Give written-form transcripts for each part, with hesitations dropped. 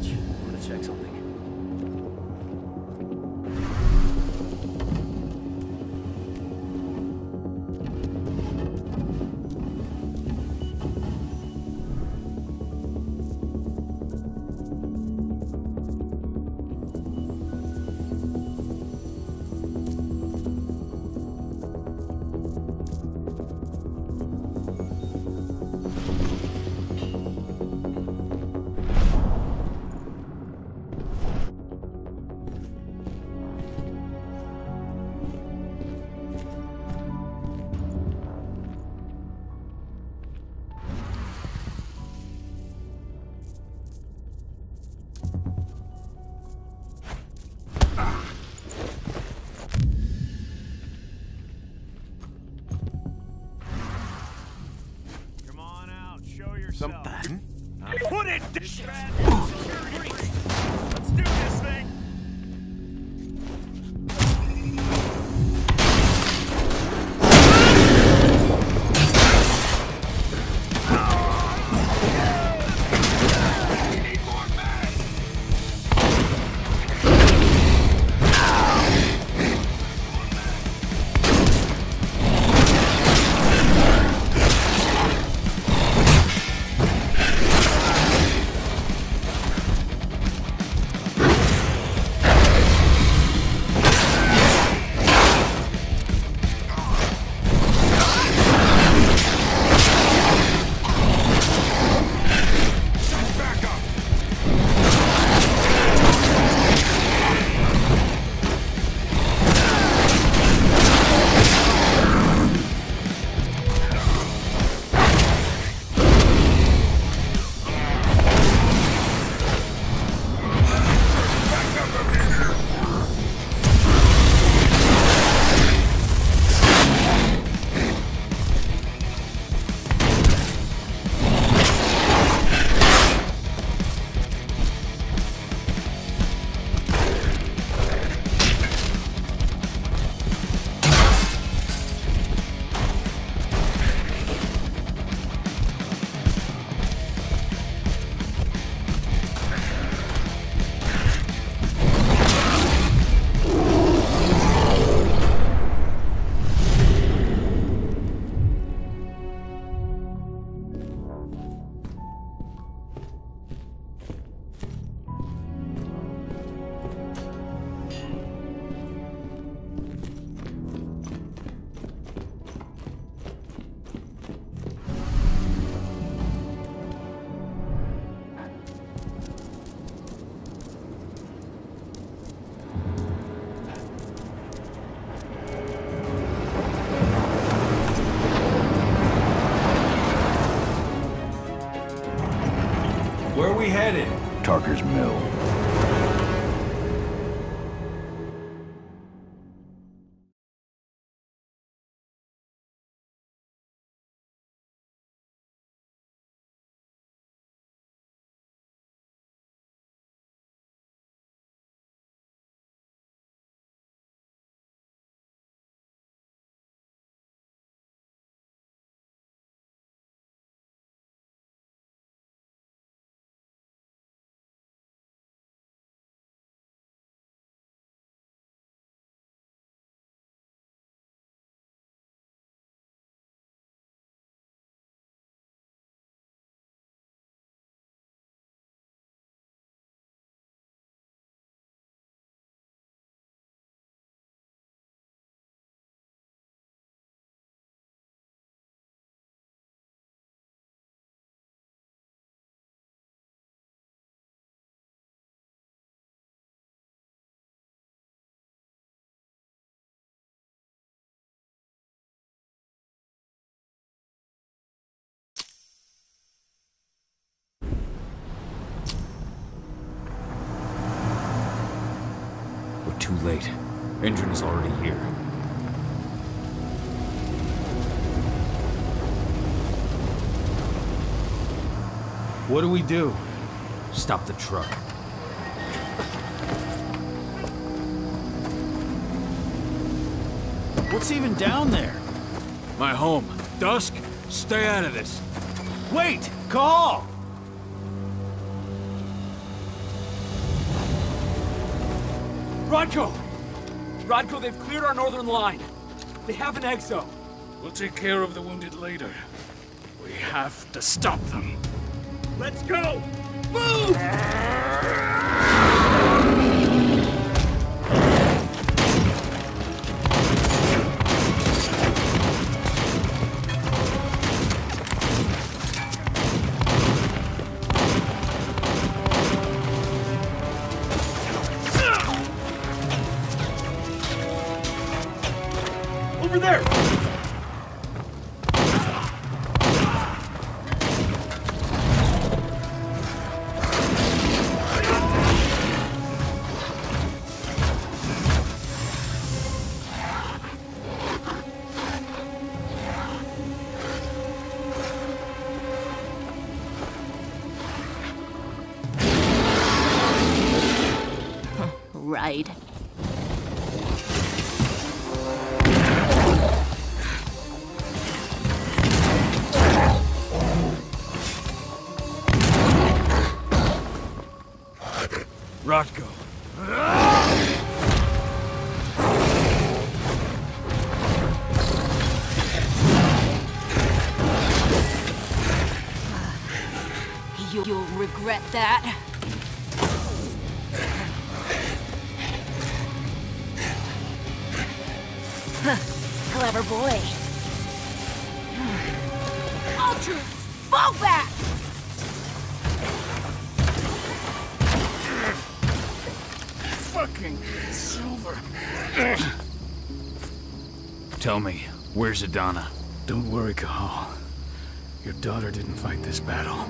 much. I'm gonna check something. Something? Put it! Let's do this thing! Where are we headed? Tarker's Mill. Too late. Engine is already here. What do we do? Stop the truck. What's even down there? My home. Dusk, stay out of this. Wait! Call! Rodko! Rodko, they've cleared our northern line. They have an exo. We'll take care of the wounded later. We have to stop them. Let's go! Move! Over there! Right. Rodko. You'll regret that. Clever boy. Ultra, fall back! Fucking Silver. Tell me, where's Adana? Don't worry, Cahal. Your daughter didn't fight this battle.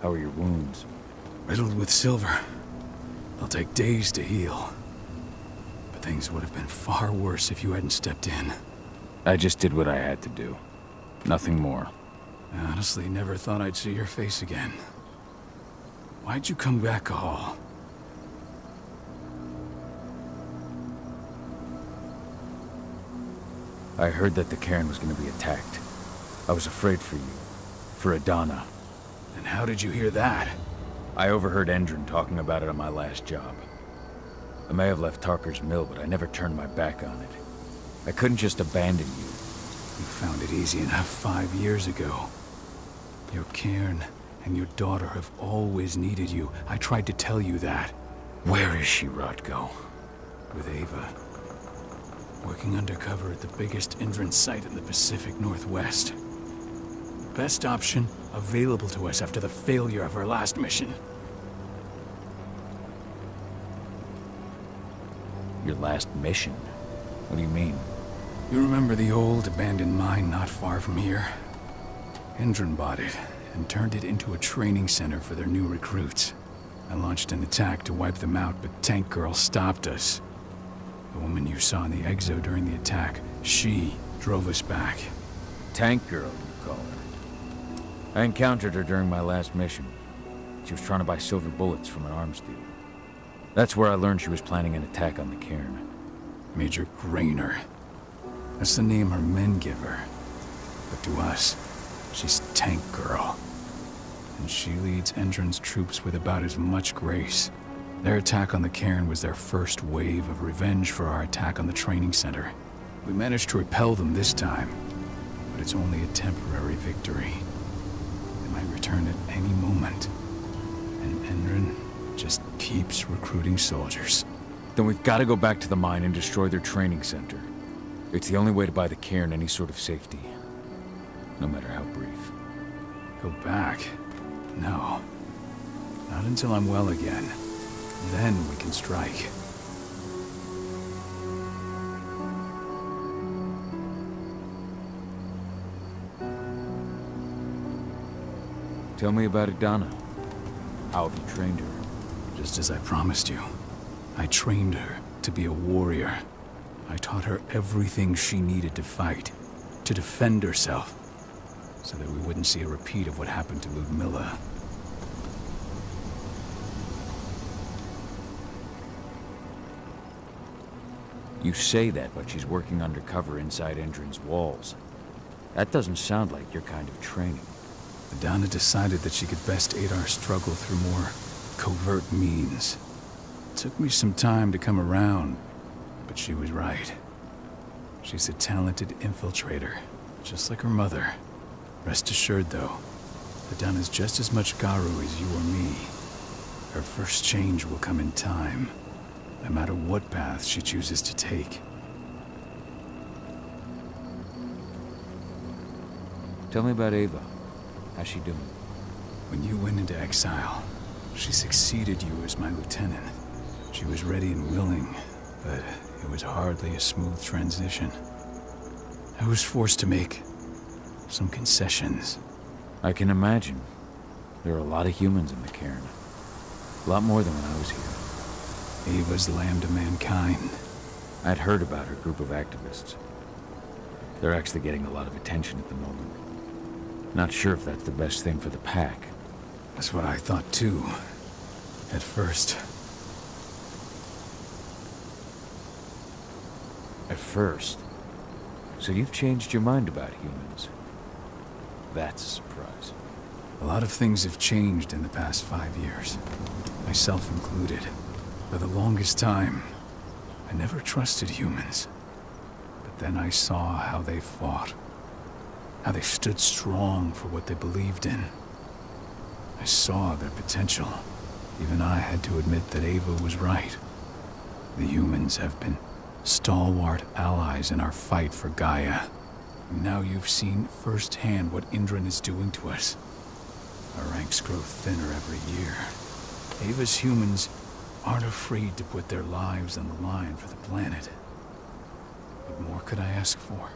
How are your wounds? Riddled with silver. They'll take days to heal. But things would have been far worse if you hadn't stepped in. I just did what I had to do. Nothing more. I honestly never thought I'd see your face again. Why'd you come back, Cahal? I heard that the cairn was going to be attacked. I was afraid for you. For Adana. And how did you hear that? I overheard Endron talking about it on my last job. I may have left Tarker's mill, but I never turned my back on it. I couldn't just abandon you. You found it easy enough 5 years ago. Your cairn and your daughter have always needed you. I tried to tell you that. Where is she, Rodko? With Ava. Working undercover at the biggest Endron site in the Pacific Northwest. The best option available to us after the failure of our last mission. Your last mission? What do you mean? You remember the old abandoned mine not far from here? Endron bought it and turned it into a training center for their new recruits. I launched an attack to wipe them out, but Tank Girl stopped us. The woman you saw in the exo during the attack, she drove us back. Tank Girl, you call her. I encountered her during my last mission. She was trying to buy silver bullets from an arms dealer. That's where I learned she was planning an attack on the cairn. Major Grainer. That's the name her men give her. But to us, she's Tank Girl. And she leads Endron's troops with about as much grace. Their attack on the cairn was their first wave of revenge for our attack on the training center. We managed to repel them this time, but it's only a temporary victory. They might return at any moment. And Endron just keeps recruiting soldiers. Then we've got to go back to the mine and destroy their training center. It's the only way to buy the cairn any sort of safety. No matter how brief. Go back? No. Not until I'm well again. Then we can strike. Tell me about Adana. How have you trained her? Just as I promised you. I trained her to be a warrior. I taught her everything she needed to fight, to defend herself, so that we wouldn't see a repeat of what happened to Ludmilla. You say that, but she's working undercover inside Endron's walls. That doesn't sound like your kind of training. Adana decided that she could best aid our struggle through more covert means. It took me some time to come around, but she was right. She's a talented infiltrator, just like her mother. Rest assured, though, Adana's just as much Garu as you or me. Her first change will come in time, no matter what path she chooses to take. Tell me about Ava. How's she doing? When you went into exile, she succeeded you as my lieutenant. She was ready and willing, but it was hardly a smooth transition. I was forced to make some concessions. I can imagine. There are a lot of humans in the cairn. A lot more than when I was here. Ava's lamb to mankind. I'd heard about her group of activists. They're actually getting a lot of attention at the moment. Not sure if that's the best thing for the pack. That's what I thought too, at first. At first? So you've changed your mind about humans? That's a surprise. A lot of things have changed in the past 5 years, myself included. For the longest time, I never trusted humans. But then I saw how they fought, how they stood strong for what they believed in. I saw their potential. Even I had to admit that Ava was right. The humans have been stalwart allies in our fight for Gaia. And now you've seen firsthand what Indran is doing to us. Our ranks grow thinner every year. Ava's humans aren't afraid to put their lives on the line for the planet. What more could I ask for?